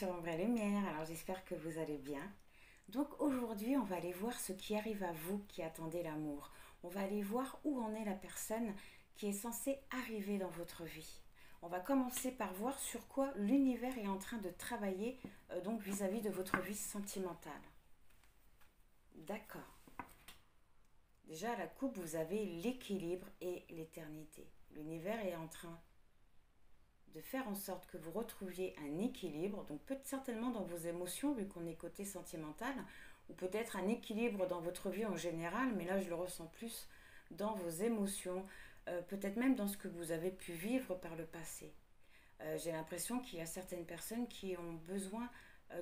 sur Ombre et Lumière, alors j'espère que vous allez bien. Donc aujourd'hui, on va aller voir ce qui arrive à vous qui attendez l'amour. On va aller voir où en est la personne qui est censée arriver dans votre vie. On va commencer par voir sur quoi l'univers est en train de travailler donc vis-à-vis de votre vie sentimentale. D'accord. Déjà à la coupe, vous avez l'équilibre et l'éternité. L'univers est en train de faire en sorte que vous retrouviez un équilibre, donc peut-être certainement dans vos émotions, vu qu'on est côté sentimental, ou peut-être un équilibre dans votre vie en général, mais là je le ressens plus dans vos émotions, peut-être même dans ce que vous avez pu vivre par le passé. J'ai l'impression qu'il y a certaines personnes qui ont besoin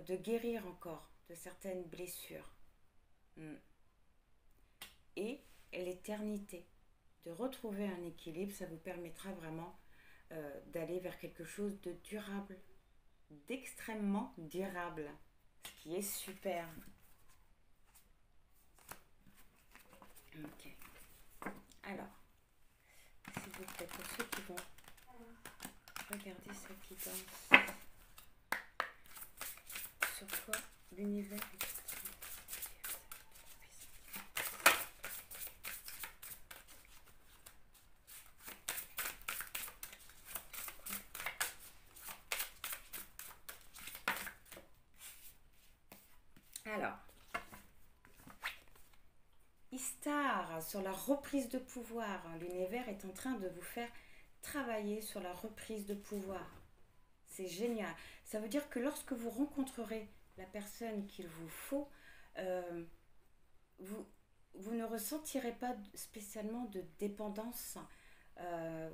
de guérir encore de certaines blessures. Et l'éternité, de retrouver un équilibre, ça vous permettra vraiment d'aller vers quelque chose de durable, d'extrêmement durable, ce qui est super. Ok. Alors, s'il vous plaît, pour ceux qui vont regarder cette guidance, sur quoi l'univers est. Alors, Istar, sur la reprise de pouvoir, l'univers est en train de vous faire travailler sur la reprise de pouvoir. C'est génial. Ça veut dire que lorsque vous rencontrerez la personne qu'il vous faut, vous, vous ne ressentirez pas spécialement de dépendance. Euh,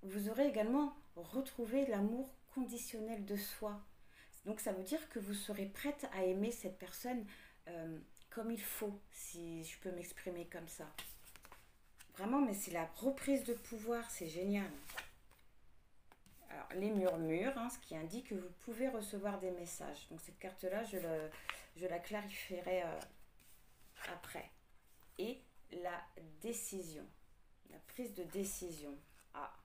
vous aurez également retrouvé l'amour conditionnel de soi. Donc ça veut dire que vous serez prête à aimer cette personne comme il faut, si je peux m'exprimer comme ça. Vraiment, mais c'est la reprise de pouvoir, c'est génial. Alors, les murmures, ce qui indique que vous pouvez recevoir des messages. Donc cette carte-là, je la clarifierai après. Et la décision, la prise de décision. Ah.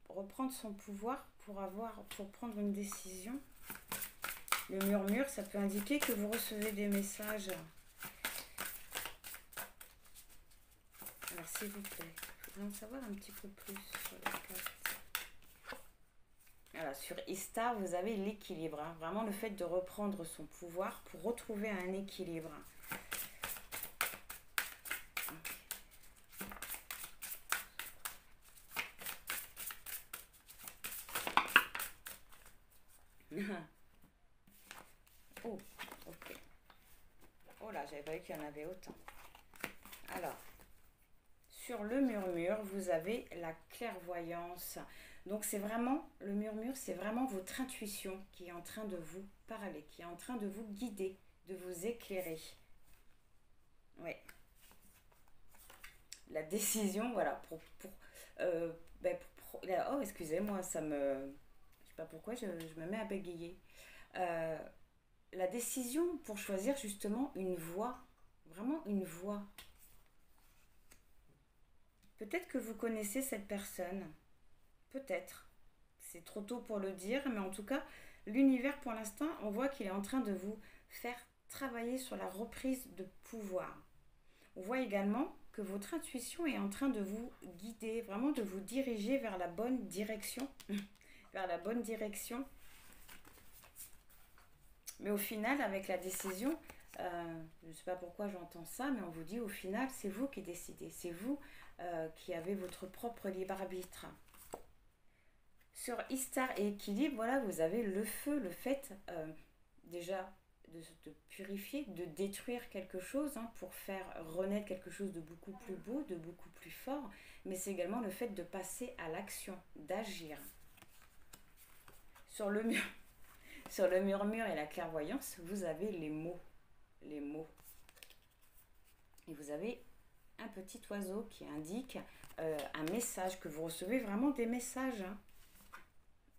Reprendre son pouvoir pour prendre une décision. Le murmure, ça peut indiquer que vous recevez des messages. Alors s'il vous plaît, il faudrait en savoir un petit peu plus sur la carte. Alors sur Istar, vous avez l'équilibre. Vraiment le fait de reprendre son pouvoir pour retrouver un équilibre. Oh, ok. Oh là, j'avais pas vu qu'il y en avait autant. Alors, sur le murmure, vous avez la clairvoyance. Donc c'est vraiment, le murmure, c'est vraiment votre intuition qui est en train de vous parler, qui est en train de vous guider, de vous éclairer. Oui. La décision, voilà, oh, excusez-moi, ça me... Je sais pas pourquoi, je me mets à bégayer. La décision pour choisir justement une voie, vraiment une voie. Peut-être que vous connaissez cette personne, peut-être. C'est trop tôt pour le dire, mais en tout cas, l'univers pour l'instant, on voit qu'il est en train de vous faire travailler sur la reprise de pouvoir. On voit également que votre intuition est en train de vous guider, vraiment de vous diriger vers la bonne direction. Vers la bonne direction. Mais au final, avec la décision, je ne sais pas pourquoi j'entends ça, mais on vous dit au final, c'est vous qui décidez. C'est vous qui avez votre propre libre arbitre. Sur Istar et équilibre, voilà, vous avez le feu, le fait déjà de purifier, de détruire quelque chose pour faire renaître quelque chose de beaucoup plus beau, de beaucoup plus fort. Mais c'est également le fait de passer à l'action, d'agir. Sur le murmure et la clairvoyance, vous avez les mots. Les mots. Et vous avez un petit oiseau qui indique un message, que vous recevez vraiment des messages.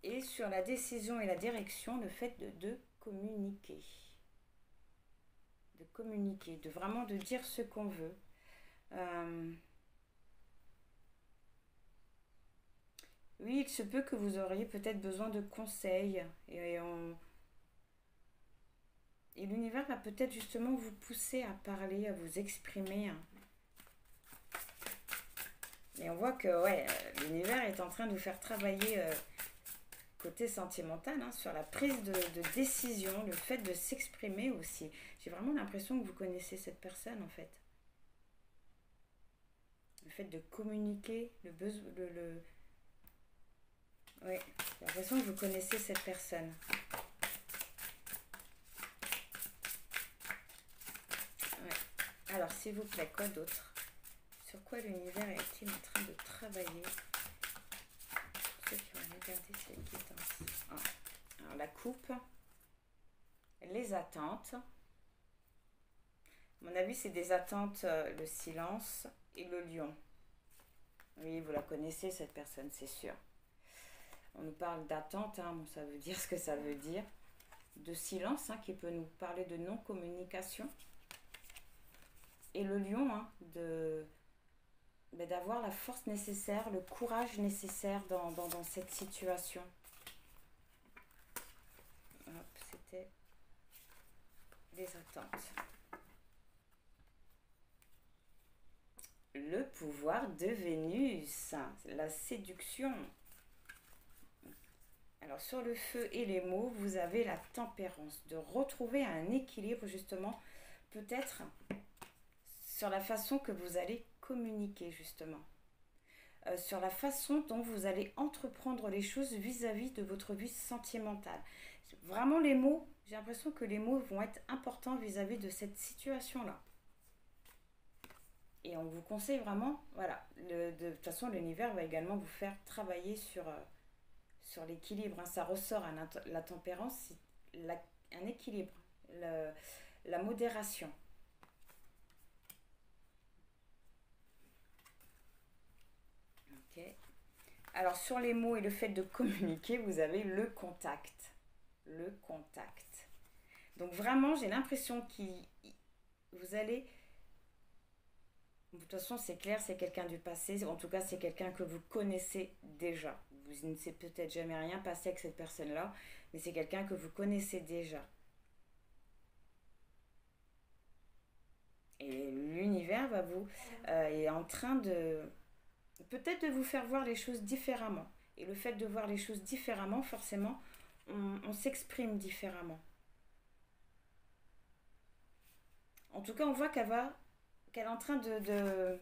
Et sur la décision et la direction, le fait de communiquer. De communiquer, de vraiment de dire ce qu'on veut. Oui, il se peut que vous auriez peut-être besoin de conseils et l'univers va peut-être justement vous pousser à parler, à vous exprimer. Et on voit que ouais, l'univers est en train de vous faire travailler côté sentimental, hein, sur la prise de décision, le fait de s'exprimer aussi. J'ai vraiment l'impression que vous connaissez cette personne en fait. Le fait de communiquer, le besoin, ouais, j'ai l'impression que vous connaissez cette personne. Ouais. Alors, s'il vous plaît, quoi d'autre? Sur quoi l'univers est-il en train de travailler? Ceux qui vont regarder ces guidances. Ah. Alors, la coupe, les attentes. À mon avis, c'est des attentes, le silence et le lion. Oui, vous la connaissez, cette personne, c'est sûr. On nous parle d'attente, hein, bon, ça veut dire ce que ça veut dire. De silence, hein, qui peut nous parler de non-communication. Et le lion, hein, d'avoir la force nécessaire, le courage nécessaire dans cette situation. Hop, c'était les attentes. Le pouvoir de Vénus, la séduction. Alors sur le feu et les mots, vous avez la tempérance, de retrouver un équilibre justement, peut-être sur la façon que vous allez communiquer justement, sur la façon dont vous allez entreprendre les choses vis-à-vis de votre vie sentimentale. Vraiment les mots, j'ai l'impression que les mots vont être importants vis-à-vis de cette situation-là. Et on vous conseille vraiment, voilà, de toute façon l'univers va également vous faire travailler sur l'équilibre, hein. Ça ressort, la tempérance, c'est un équilibre, la modération. Ok. Alors sur les mots et le fait de communiquer, vous avez le contact. Le contact. Donc vraiment, j'ai l'impression que vous allez... De toute façon, c'est clair, c'est quelqu'un du passé. En tout cas, c'est quelqu'un que vous connaissez déjà. Vous ne savez peut-être jamais rien passé avec cette personne-là, mais c'est quelqu'un que vous connaissez déjà. Et l'univers est en train de peut-être de vous faire voir les choses différemment. Et le fait de voir les choses différemment, forcément, on s'exprime différemment. En tout cas, on voit qu'elle est en train de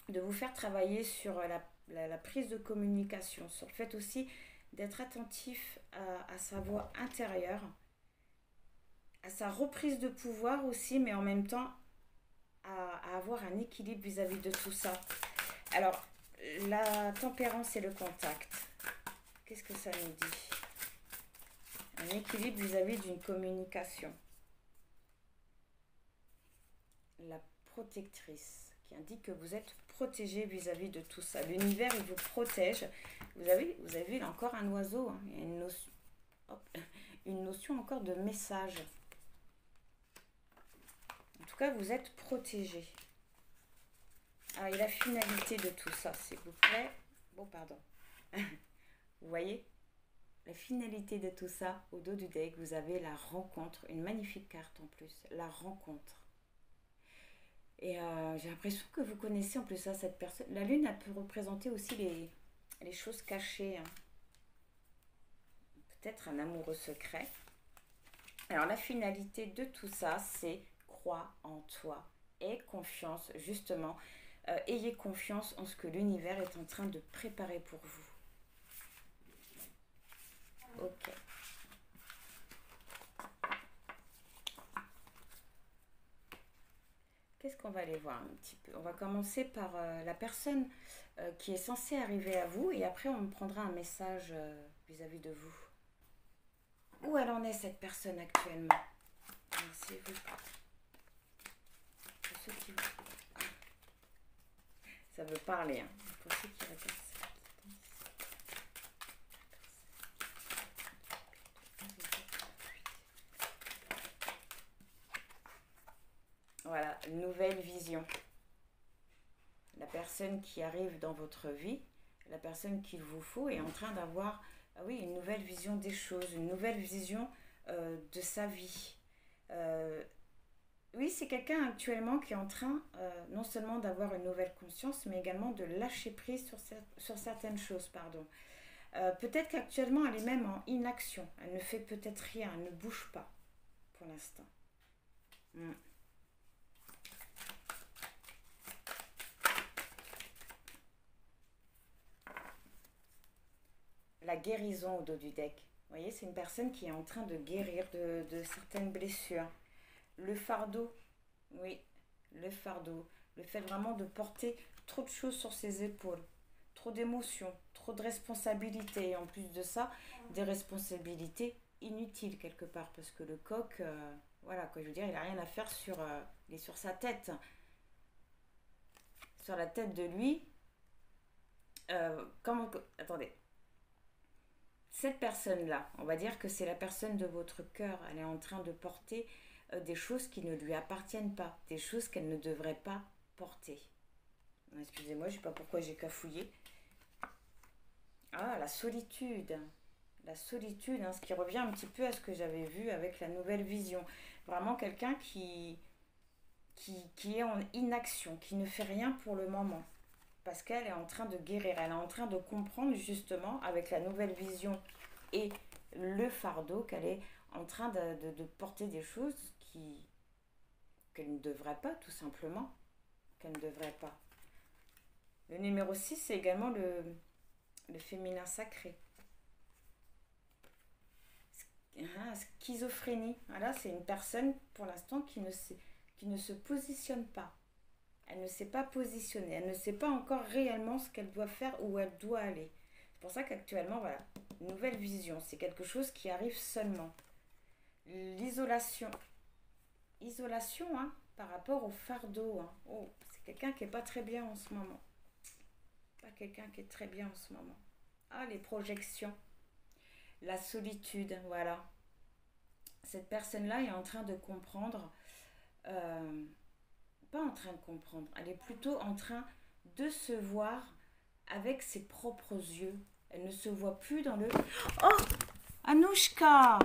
vous faire travailler sur la prise de communication, sur le fait aussi d'être attentif à sa voix intérieure, à sa reprise de pouvoir aussi, mais en même temps à avoir un équilibre vis-à-vis de tout ça. Alors, la tempérance et le contact, qu'est-ce que ça nous dit? Un équilibre vis-à-vis d'une communication. La protectrice, qui indique que vous êtes protégé vis-à-vis de tout ça. L'univers, il vous protège. Vous avez vu, il y a encore un oiseau. Hein. Il y a une notion encore de message. En tout cas, vous êtes protégé. Ah, et la finalité de tout ça, s'il vous plaît. Bon, pardon. Vous voyez? La finalité de tout ça, au dos du deck, vous avez la rencontre. Une magnifique carte en plus. La rencontre. Et j'ai l'impression que vous connaissez en plus ça, cette personne. La lune, elle peut représenter aussi les choses cachées. Hein. Peut-être un amoureux secret. Alors la finalité de tout ça, c'est crois en toi. Aie confiance, justement. Ayez confiance en ce que l'univers est en train de préparer pour vous. Ok. Qu'est-ce qu'on va aller voir un petit peu? On va commencer par la personne qui est censée arriver à vous et après on prendra un message vis-à-vis de vous. Où elle en est cette personne actuellement? Merci vous. Pour ceux qui... Ça veut parler, hein. Pour ceux qui regardent ça. Voilà, nouvelle vision. La personne qui arrive dans votre vie, la personne qu'il vous faut est en train d'avoir, ah oui, une nouvelle vision des choses, une nouvelle vision de sa vie. Euh, oui, c'est quelqu'un actuellement qui est en train non seulement d'avoir une nouvelle conscience, mais également de lâcher prise sur certaines choses, pardon. Peut-être qu'actuellement, elle est même en inaction. Elle ne fait peut-être rien, elle ne bouge pas pour l'instant. Mm. La guérison au dos du deck. Vous voyez, c'est une personne qui est en train de guérir de certaines blessures. Le fardeau, oui, le fardeau. Le fait vraiment de porter trop de choses sur ses épaules. Trop d'émotions, trop de responsabilités. Et en plus de ça, des responsabilités inutiles quelque part. Parce que le coq, voilà, quoi, je veux dire, il n'a rien à faire il est sur sa tête. Sur la tête de lui. Attendez. Cette personne-là, on va dire que c'est la personne de votre cœur. Elle est en train de porter des choses qui ne lui appartiennent pas. Des choses qu'elle ne devrait pas porter. Excusez-moi, je ne sais pas pourquoi j'ai cafouillé. Ah, la solitude. La solitude, hein, ce qui revient un petit peu à ce que j'avais vu avec la nouvelle vision. Vraiment quelqu'un qui est en inaction, qui ne fait rien pour le moment. Parce qu'elle est en train de guérir, elle est en train de comprendre justement avec la nouvelle vision et le fardeau qu'elle est en train de porter des choses qu'elle ne devrait pas, tout simplement. Qu'elle ne devrait pas. Le numéro 6, c'est également le féminin sacré. Schizophrénie. Voilà, c'est une personne pour l'instant qui ne se positionne pas. Elle ne s'est pas positionnée. Elle ne sait pas encore réellement ce qu'elle doit faire, où elle doit aller. C'est pour ça qu'actuellement, voilà, nouvelle vision. C'est quelque chose qui arrive seulement. L'isolation. Isolation, hein, par rapport au fardeau. Hein. Oh, c'est quelqu'un qui n'est pas très bien en ce moment. Pas quelqu'un qui est très bien en ce moment. Ah, les projections. La solitude, voilà. Cette personne-là est en train de comprendre, pas en train de comprendre, elle est plutôt en train de se voir avec ses propres yeux. Elle ne se voit plus dans le... Oh, Anouchka.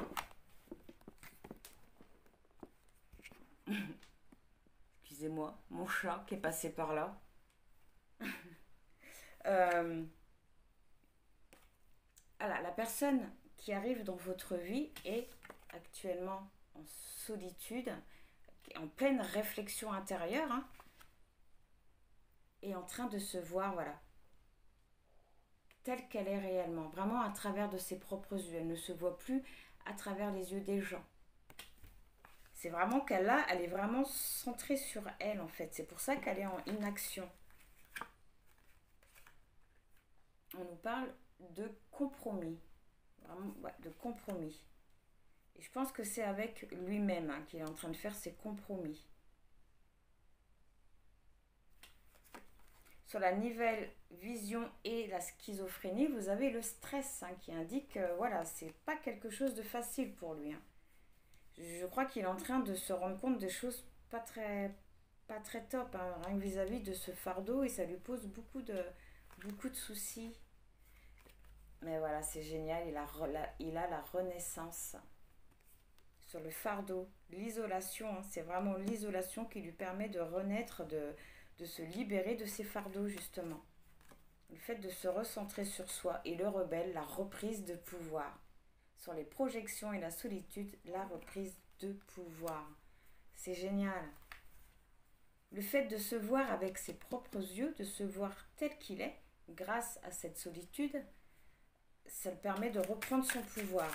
Excusez-moi, mon chat qui est passé par là. Voilà, la personne qui arrive dans votre vie est actuellement en solitude, en pleine réflexion intérieure, hein, et en train de se voir, voilà, telle qu'elle est réellement, vraiment à travers de ses propres yeux. Elle ne se voit plus à travers les yeux des gens. C'est vraiment qu'elle est vraiment centrée sur elle, en fait. C'est pour ça qu'elle est en inaction. On nous parle de compromis. Vraiment, ouais, de compromis. Et je pense que c'est avec lui-même, hein, qu'il est en train de faire ses compromis. Sur la nouvelle vision et la schizophrénie, vous avez le stress, hein, qui indique voilà, c'est pas quelque chose de facile pour lui. Hein. Je crois qu'il est en train de se rendre compte des choses pas très top, hein, rien que vis-à-vis de ce fardeau, et ça lui pose beaucoup de soucis. Mais voilà, c'est génial, il a la renaissance sur le fardeau, l'isolation, hein, c'est vraiment l'isolation qui lui permet de renaître, de se libérer de ses fardeaux, justement. Le fait de se recentrer sur soi, et le rebelle, la reprise de pouvoir. Sur les projections et la solitude, la reprise de pouvoir. C'est génial. Le fait de se voir avec ses propres yeux, de se voir tel qu'il est, grâce à cette solitude, ça le permet de reprendre son pouvoir.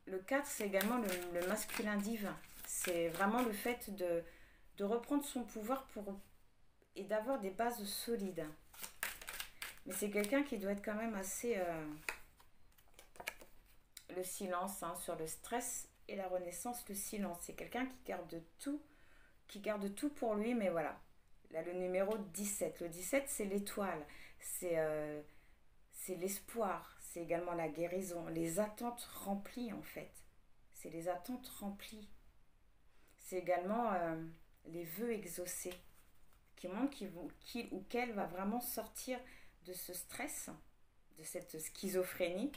Le 4, c'est également le masculin divin. C'est vraiment le fait de reprendre son pouvoir et d'avoir des bases solides. Mais c'est quelqu'un qui doit être quand même assez... le silence, hein, sur le stress et la renaissance, le silence. C'est quelqu'un qui garde tout pour lui, mais voilà. Là, le numéro 17. Le 17, c'est l'étoile. C'est l'espoir. C'est également la guérison. Les attentes remplies, en fait. C'est les attentes remplies. C'est également les vœux exaucés qui montre qu'il ou qu'elle va vraiment sortir de ce stress, de cette schizophrénie,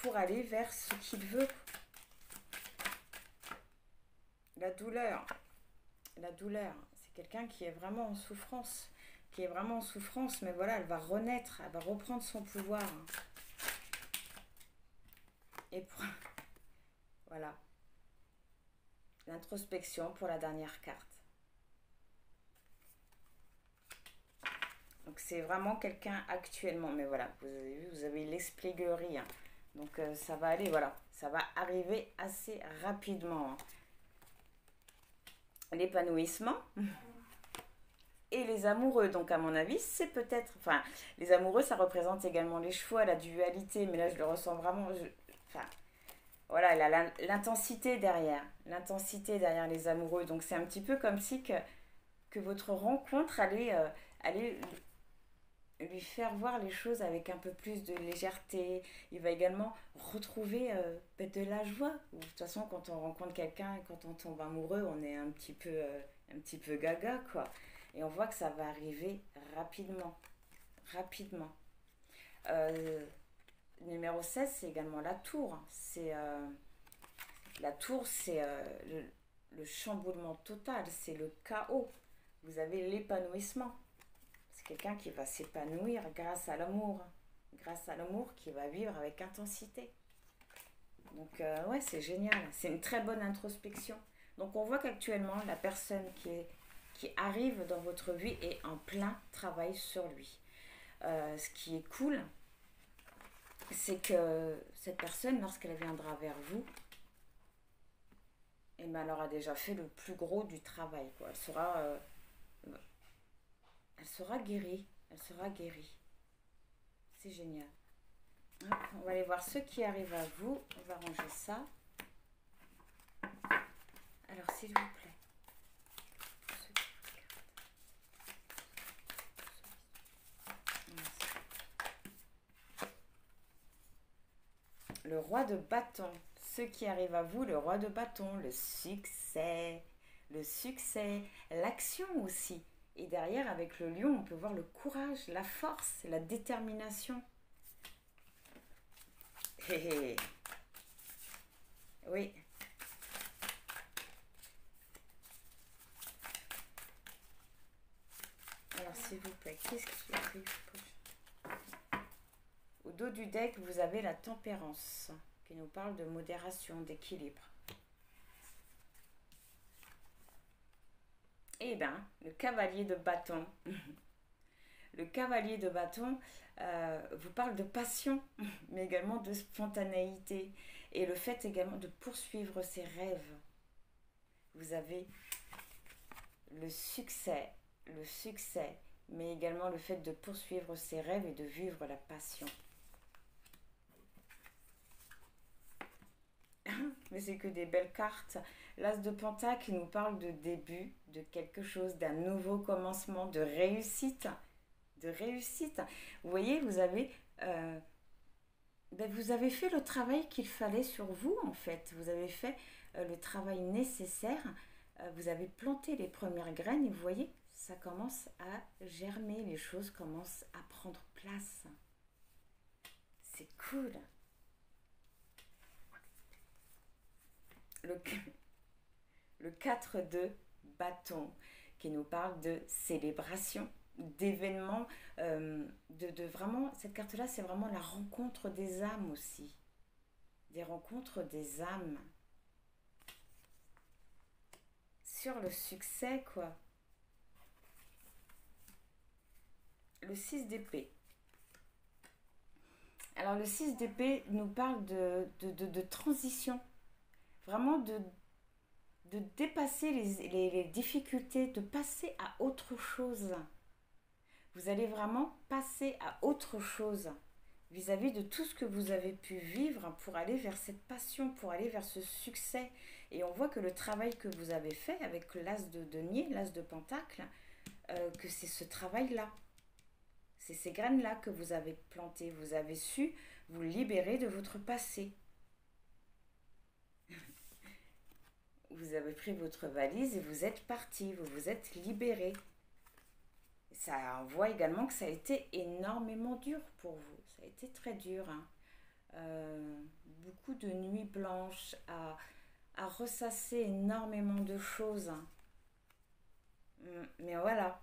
pour aller vers ce qu'il veut. La douleur, c'est quelqu'un qui est vraiment en souffrance, mais voilà, elle va renaître, elle va reprendre son pouvoir. Et voilà, l'introspection pour la dernière carte. Donc c'est vraiment quelqu'un actuellement, mais voilà, vous avez vu, vous avez l'espièglerie, hein. Donc ça va aller, voilà, ça va arriver assez rapidement, hein. L'épanouissement et les amoureux, donc à mon avis c'est peut-être, enfin les amoureux ça représente également les choix, la dualité, mais là je le ressens vraiment, enfin voilà, l'intensité derrière les amoureux, donc c'est un petit peu comme si que votre rencontre allait lui faire voir les choses avec un peu plus de légèreté. Il va également retrouver de la joie. De toute façon, quand on rencontre quelqu'un et quand on tombe amoureux, on est un petit peu gaga, quoi. Et on voit que ça va arriver rapidement. Rapidement. Numéro 16, c'est également la tour. La tour, c'est le chamboulement total, c'est le chaos. Vous avez l'épanouissement. Quelqu'un qui va s'épanouir grâce à l'amour qu'il va vivre avec intensité. Donc ouais, c'est génial, c'est une très bonne introspection. Donc on voit qu'actuellement la personne qui arrive dans votre vie est en plein travail sur lui. Ce qui est cool, c'est que cette personne, lorsqu'elle viendra vers vous, eh ben, elle aura déjà fait le plus gros du travail, quoi. Elle sera guérie. C'est génial. Hop, on va aller voir ceux qui arrivent à vous. On va ranger ça. Alors, s'il vous plaît. Le roi de bâton. Ceux qui arrivent à vous, le roi de bâton, le succès, l'action aussi. Et derrière, avec le lion, on peut voir le courage, la force, la détermination. Hé hé. Oui. Alors, s'il vous plaît, qu'est-ce qui arrive? Au dos du deck, vous avez la tempérance, qui nous parle de modération, d'équilibre. Eh bien, le cavalier de bâton. Le cavalier de bâton vous parle de passion, mais également de spontanéité. Et le fait également de poursuivre ses rêves. Vous avez le succès, mais également le fait de poursuivre ses rêves et de vivre la passion. Mais c'est que des belles cartes. L'As de Pentacle nous parle de début, de quelque chose, d'un nouveau commencement, de réussite. Vous voyez, vous avez fait le travail qu'il fallait sur vous, en fait. Vous avez fait le travail nécessaire. Vous avez planté les premières graines et vous voyez, ça commence à germer. Les choses commencent à prendre place. C'est cool. Le 4 de bâton qui nous parle de célébration, d'événements, de vraiment, cette carte-là, c'est vraiment la rencontre des âmes aussi. Des rencontres des âmes. Sur le succès, quoi. Le 6 d'épée. Alors, le 6 d'épée nous parle de transition. Vraiment de dépasser les difficultés, de passer à autre chose. Vous allez vraiment passer à autre chose vis-à-vis de tout ce que vous avez pu vivre pour aller vers cette passion, pour aller vers ce succès. Et on voit que le travail que vous avez fait avec l'As de denier, l'As de pentacle, que c'est ce travail-là. C'est ces graines-là que vous avez plantées. Vous avez su vous libérer de votre passé. vous avez pris votre valise et vous êtes parti, vous vous êtes libéré. Ça, on voit également que ça a été énormément dur pour vous. Ça a été très dur, hein. Beaucoup de nuits blanches à ressasser énormément de choses. Mais voilà,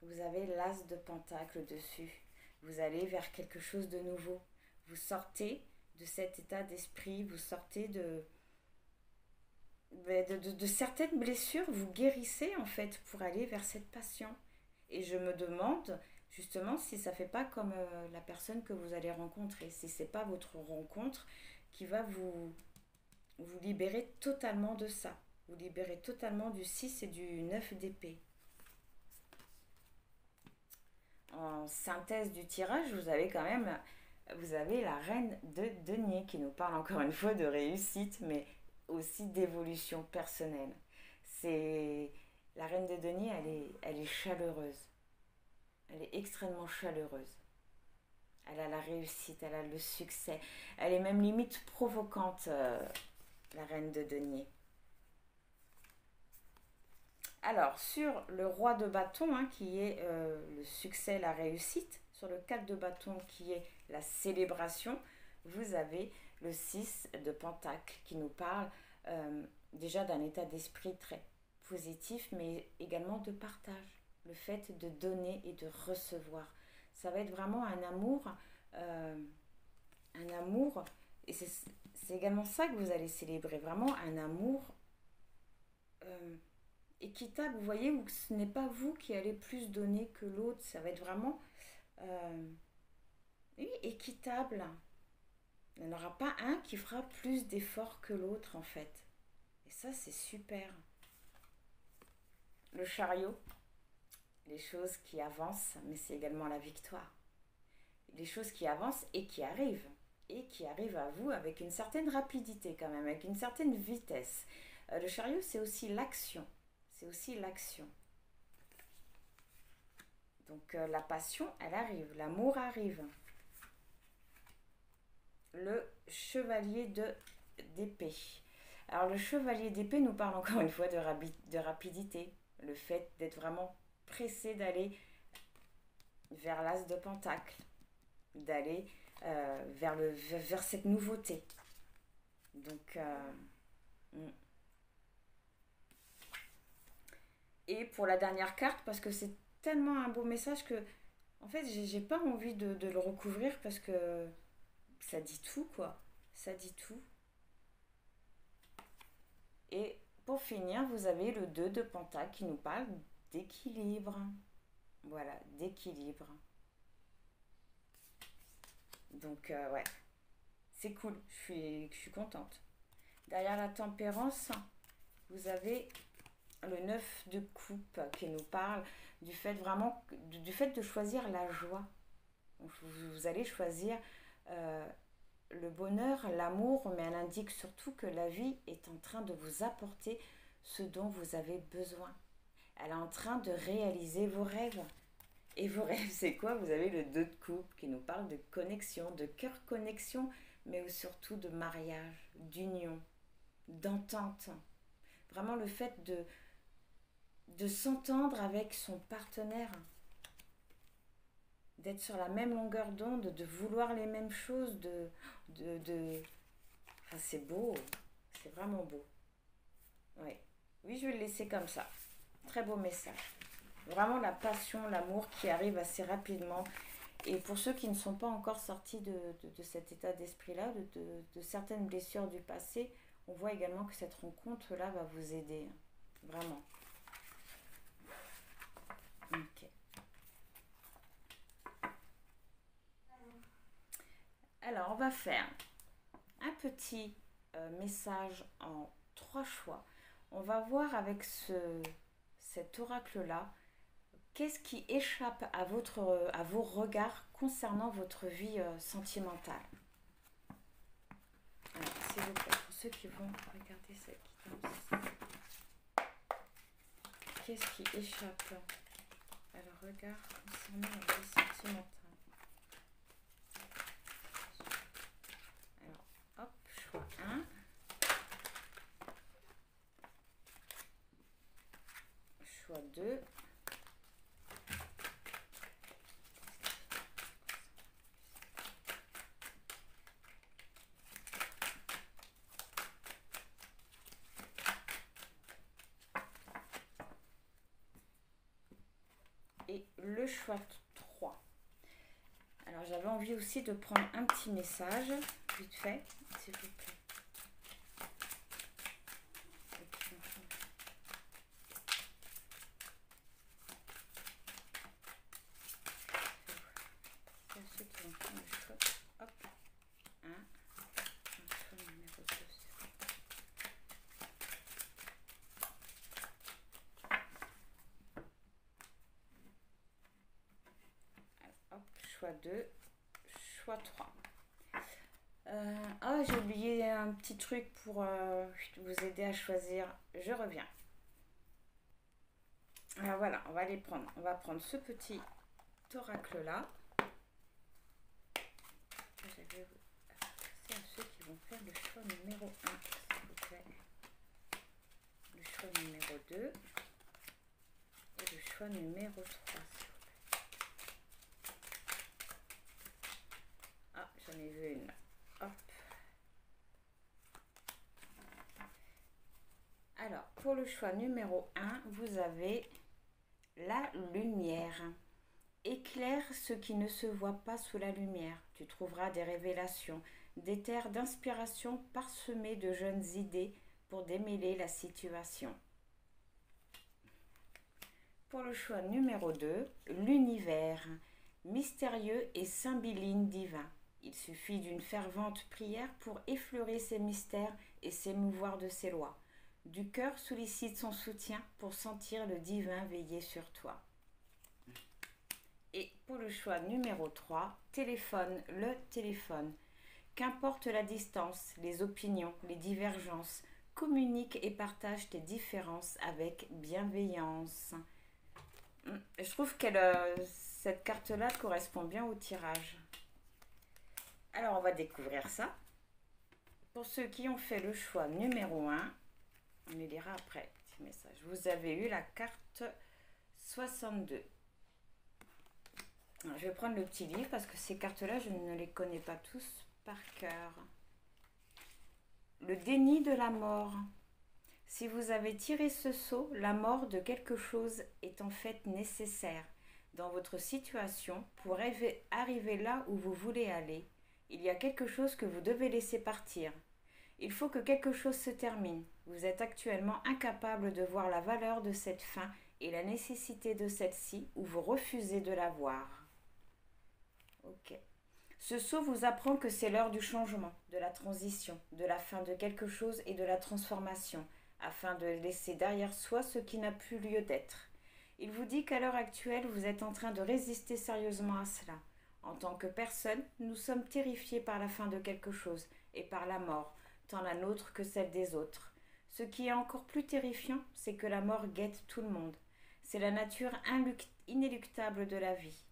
vous avez l'as de pentacle dessus. Vous allez vers quelque chose de nouveau. Vous sortez de cet état d'esprit, vous sortez de certaines blessures, vous guérissez en fait pour aller vers cette passion. Et je me demande justement si ça ne fait pas comme la personne que vous allez rencontrer, si ce n'est pas votre rencontre qui va vous libérer totalement de ça. Vous libérer totalement du 6 et du 9 d'épée. En synthèse du tirage, vous avez la reine de denier qui nous parle encore une fois de réussite, mais aussi d'évolution personnelle. C'est la reine de denier, elle est chaleureuse. Elle est extrêmement chaleureuse. Elle a la réussite, elle a le succès. Elle est même limite provocante, la reine de denier. Alors, sur le roi de bâton, hein, qui est le succès, la réussite, sur le 4 de bâton, qui est la célébration, vous avez le 6 de pentacle, qui nous parle déjà d'un état d'esprit très positif, mais également de partage. Le fait de donner et de recevoir. Ça va être vraiment un amour, et c'est également ça que vous allez célébrer, vraiment un amour équitable, vous voyez, où ce n'est pas vous qui allez plus donner que l'autre, ça va être vraiment oui, équitable. Il n'y en aura pas un qui fera plus d'efforts que l'autre en fait. Et ça c'est super. Le chariot, les choses qui avancent, mais c'est également la victoire. Les choses qui avancent et qui arrivent à vous avec une certaine rapidité quand même, avec une certaine vitesse. Le chariot, c'est aussi l'action. C'est aussi l'action. Donc la passion, elle arrive, l'amour arrive. Le chevalier d'épée. Alors le chevalier d'épée nous parle encore une fois de rapidité. Le fait d'être vraiment pressé d'aller vers l'as de pentacle. D'aller vers cette nouveauté. Donc... Et pour la dernière carte, parce que c'est tellement un beau message que, en fait, j'ai pas envie de le recouvrir parce que ça dit tout, quoi. Ça dit tout. Et pour finir, vous avez le 2 de pentacle qui nous parle d'équilibre. Voilà, d'équilibre. Donc, ouais, c'est cool. Je suis contente. Derrière la tempérance, vous avez le 9 de coupe qui nous parle du fait vraiment du fait de choisir la joie. Donc, vous allez choisir le bonheur, l'amour, mais elle indique surtout que la vie est en train de vous apporter ce dont vous avez besoin. Elle est en train de réaliser vos rêves. Et vos rêves, c'est quoi? Vous avez le 2 de coupe qui nous parle de connexion, de cœur connexion, mais surtout de mariage, d'union, d'entente. Vraiment le fait de s'entendre avec son partenaire, d'être sur la même longueur d'onde, de vouloir les mêmes choses, Enfin, c'est beau, c'est vraiment beau. Oui. Oui, je vais le laisser comme ça. Très beau message. Vraiment la passion, l'amour qui arrive assez rapidement. Et pour ceux qui ne sont pas encore sortis de cet état d'esprit-là, de certaines blessures du passé, on voit également que cette rencontre-là va vous aider. Vraiment. Ok. Alors, on va faire un petit message en 3 choix. On va voir avec cet oracle-là, qu'est-ce qui échappe à vos regards concernant votre vie sentimentale. Alors, s'il vous plaît, pour ceux qui vont regarder cette guidance, qu'est-ce qui échappe à leur regard concernant la vie sentimentale? Alors, hop, choix 1. le choix 3. Alors j'avais envie aussi de prendre un petit message, vite fait, s'il vous plaît. Ceux qui vont prendre le choix, hop, 1, choix numéro 2. Hop, choix 2, choix 3. Ah, j'ai oublié un petit truc pour vous aider à choisir. Je reviens. Alors voilà, on va les prendre. On va prendre ce petit oracle là. Je vais passer à ceux qui vont faire le choix numéro 1, s'il vous plaît. Le choix numéro 2 et le choix numéro 3, s'il vous plaît. Ah, j'en ai vu une. Hop. Alors, pour le choix numéro 1, vous avez la lumière. Éclaire ce qui ne se voit pas sous la lumière. Tu trouveras des révélations, des terres d'inspiration parsemées de jeunes idées pour démêler la situation. Pour le choix numéro 2, l'univers, mystérieux et symbiline divin. Il suffit d'une fervente prière pour effleurer ses mystères et s'émouvoir de ses lois. Du cœur sollicite son soutien pour sentir le divin veiller sur toi. Et pour le choix numéro 3, téléphone, le téléphone. Qu'importe la distance, les opinions, les divergences, communique et partage tes différences avec bienveillance. Je trouve que cette carte-là correspond bien au tirage. Alors, on va découvrir ça. Pour ceux qui ont fait le choix numéro 1, on les lira après. Petit message. Vous avez eu la carte 62. Alors, je vais prendre le petit livre parce que ces cartes-là, je ne les connais pas tous par cœur. Le déni de la mort. Si vous avez tiré ce sceau, la mort de quelque chose est en fait nécessaire dans votre situation pour arriver là où vous voulez aller. Il y a quelque chose que vous devez laisser partir. Il faut que quelque chose se termine. Vous êtes actuellement incapable de voir la valeur de cette fin et la nécessité de celle-ci ou vous refusez de la voir. Ok. Ce sceau vous apprend que c'est l'heure du changement, de la transition, de la fin de quelque chose et de la transformation, afin de laisser derrière soi ce qui n'a plus lieu d'être. Il vous dit qu'à l'heure actuelle, vous êtes en train de résister sérieusement à cela. En tant que personne, nous sommes terrifiés par la fin de quelque chose et par la mort, tant la nôtre que celle des autres. Ce qui est encore plus terrifiant, c'est que la mort guette tout le monde. C'est la nature inéluctable de la vie.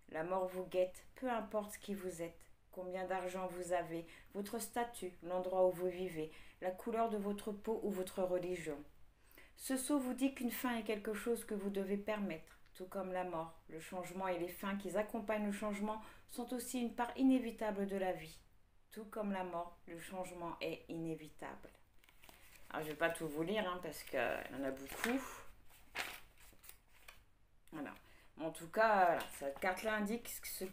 La mort vous guette, peu importe qui vous êtes, combien d'argent vous avez, votre statut, l'endroit où vous vivez, la couleur de votre peau ou votre religion. Ce sceau vous dit qu'une fin est quelque chose que vous devez permettre, tout comme la mort. Le changement et les fins qui accompagnent le changement sont aussi une part inévitable de la vie. Tout comme la mort, le changement est inévitable. Alors, je ne vais pas tout vous lire parce qu'il y en a beaucoup. Voilà. En tout cas, voilà, cette carte-là indique ce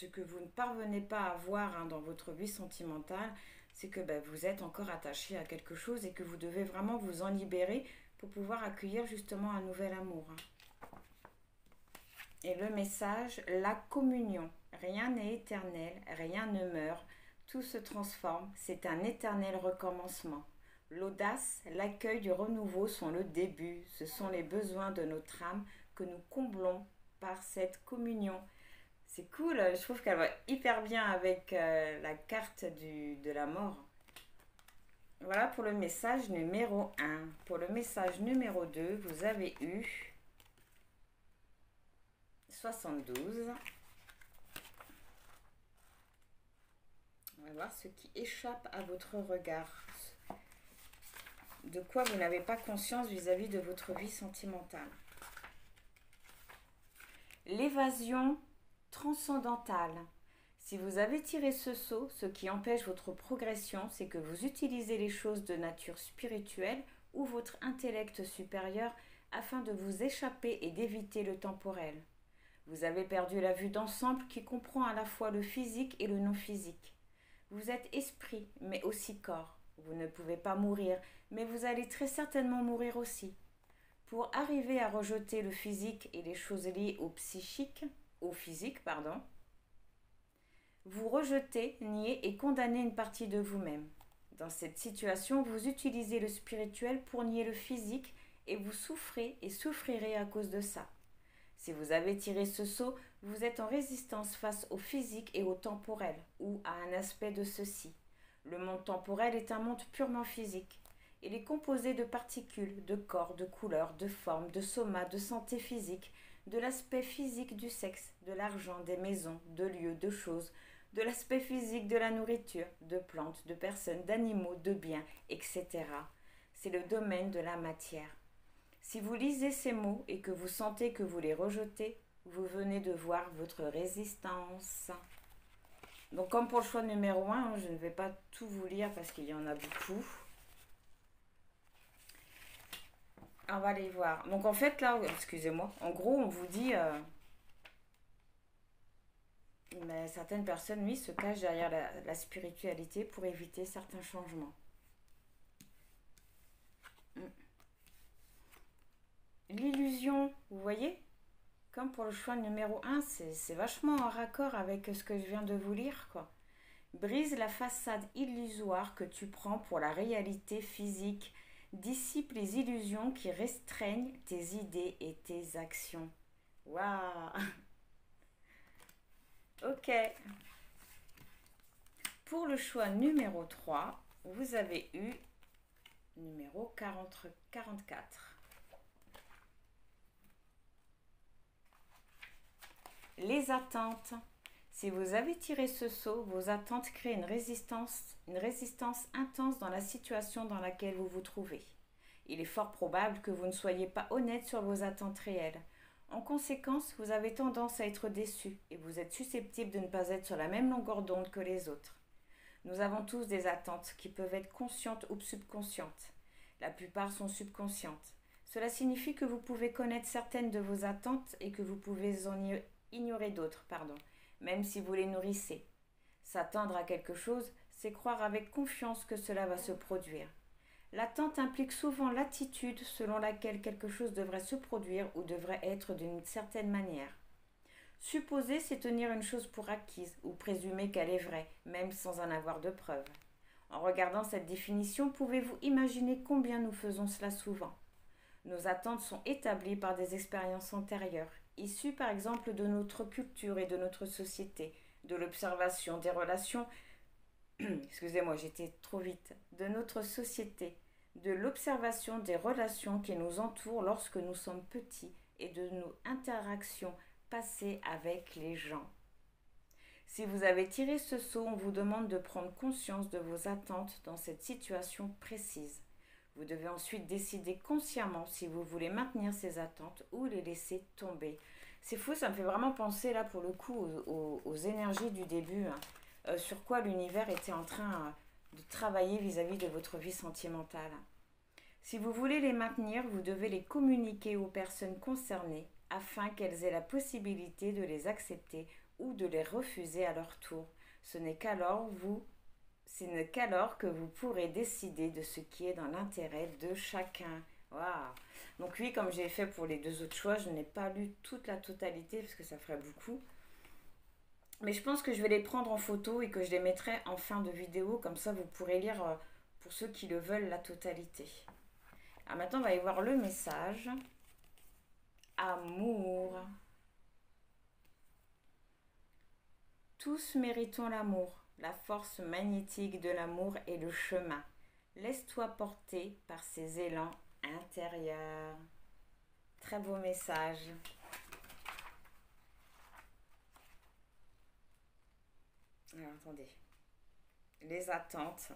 que vous ne parvenez pas à voir dans votre vie sentimentale, c'est que vous êtes encore attaché à quelque chose et que vous devez vraiment vous en libérer pour pouvoir accueillir justement un nouvel amour. Et le message, la communion. Rien n'est éternel, rien ne meurt, tout se transforme, c'est un éternel recommencement. L'audace, l'accueil du renouveau sont le début, ce sont les besoins de notre âme que nous comblons par cette communion. C'est cool, je trouve qu'elle va hyper bien avec la carte de la mort. Voilà pour le message numéro 1. Pour le message numéro 2, vous avez eu 72. On va voir ce qui échappe à votre regard. De quoi vous n'avez pas conscience vis-à-vis de votre vie sentimentale. L'évasion transcendantale. Si vous avez tiré ce sceau, ce qui empêche votre progression, c'est que vous utilisez les choses de nature spirituelle ou votre intellect supérieur afin de vous échapper et d'éviter le temporel. Vous avez perdu la vue d'ensemble qui comprend à la fois le physique et le non-physique. Vous êtes esprit, mais aussi corps. Vous ne pouvez pas mourir, mais vous allez très certainement mourir aussi. Pour arriver à rejeter le physique et les choses liées au physique, vous rejetez, niez et condamnez une partie de vous-même. Dans cette situation, vous utilisez le spirituel pour nier le physique et vous souffrez et souffrirez à cause de ça. Si vous avez tiré ce sceau, vous êtes en résistance face au physique et au temporel, ou à un aspect de ceci. Le monde temporel est un monde purement physique. Il est composé de particules, de corps, de couleurs, de formes, de somas, de santé physique, de l'aspect physique du sexe, de l'argent, des maisons, de lieux, de choses, de l'aspect physique de la nourriture, de plantes, de personnes, d'animaux, de biens, etc. C'est le domaine de la matière. Si vous lisez ces mots et que vous sentez que vous les rejetez, vous venez de voir votre résistance. Donc comme pour le choix numéro 1, je ne vais pas tout vous lire parce qu'il y en a beaucoup. On va aller voir. Donc en fait là, excusez-moi, en gros on vous dit... mais certaines personnes, oui, se cachent derrière la spiritualité pour éviter certains changements. L'illusion, vous voyez, comme pour le choix numéro 1, c'est vachement en raccord avec ce que je viens de vous lire, quoi. Brise la façade illusoire que tu prends pour la réalité physique. Dissipe les illusions qui restreignent tes idées et tes actions. Waouh! Ok. Pour le choix numéro 3, vous avez eu numéro 44. Les attentes. Si vous avez tiré ce sceau, vos attentes créent une résistance intense dans la situation dans laquelle vous vous trouvez. Il est fort probable que vous ne soyez pas honnête sur vos attentes réelles. En conséquence, vous avez tendance à être déçu et vous êtes susceptible de ne pas être sur la même longueur d'onde que les autres. Nous avons tous des attentes qui peuvent être conscientes ou subconscientes. La plupart sont subconscientes. Cela signifie que vous pouvez connaître certaines de vos attentes et que vous pouvez en ignorer d'autres, même si vous les nourrissez. S'attendre à quelque chose, c'est croire avec confiance que cela va se produire. L'attente implique souvent l'attitude selon laquelle quelque chose devrait se produire ou devrait être d'une certaine manière. Supposer, c'est tenir une chose pour acquise ou présumer qu'elle est vraie, même sans en avoir de preuves. En regardant cette définition, pouvez-vous imaginer combien nous faisons cela souvent? Nos attentes sont établies par des expériences antérieures, issues par exemple de notre culture et de notre société, de l'observation des relations, excusez-moi, j'étais trop vite, de notre société, de l'observation des relations qui nous entourent lorsque nous sommes petits et de nos interactions passées avec les gens. Si vous avez tiré ce sceau, on vous demande de prendre conscience de vos attentes dans cette situation précise. Vous devez ensuite décider consciemment si vous voulez maintenir ces attentes ou les laisser tomber. C'est fou, ça me fait vraiment penser là pour le coup aux énergies du début, sur quoi l'univers était en train de travailler vis-à-vis de votre vie sentimentale. Si vous voulez les maintenir, vous devez les communiquer aux personnes concernées afin qu'elles aient la possibilité de les accepter ou de les refuser à leur tour. Ce n'est qu'alors que vous pourrez décider de ce qui est dans l'intérêt de chacun. Waouh! Donc oui, comme j'ai fait pour les deux autres choix, je n'ai pas lu toute la totalité parce que ça ferait beaucoup. Mais je pense que je vais les prendre en photo et que je les mettrai en fin de vidéo. Comme ça, vous pourrez lire, pour ceux qui le veulent, la totalité. Alors maintenant, on va aller voir le message. Amour. Tous méritons l'amour. La force magnétique de l'amour est le chemin. Laisse-toi porter par ces élans intérieurs. Très beau message. Alors, attendez. Les attentes.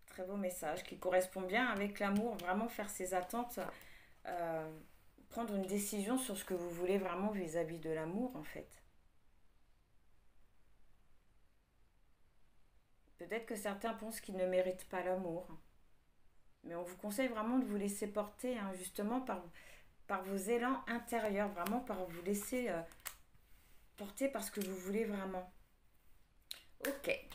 Très beau message qui correspond bien avec l'amour. Vraiment faire ses attentes. Prendre une décision sur ce que vous voulez vraiment vis-à-vis de l'amour, en fait. Peut-être que certains pensent qu'ils ne méritent pas l'amour. Mais on vous conseille vraiment de vous laisser porter, hein, justement par vos élans intérieurs, vraiment par vous laisser porter par ce que vous voulez vraiment. Ok.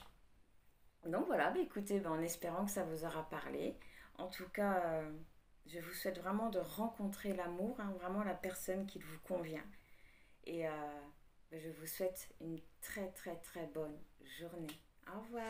Donc voilà, bah écoutez, bah en espérant que ça vous aura parlé. En tout cas, je vous souhaite vraiment de rencontrer l'amour, hein, vraiment la personne qui vous convient. Et bah, je vous souhaite une très très très bonne journée. Au revoir.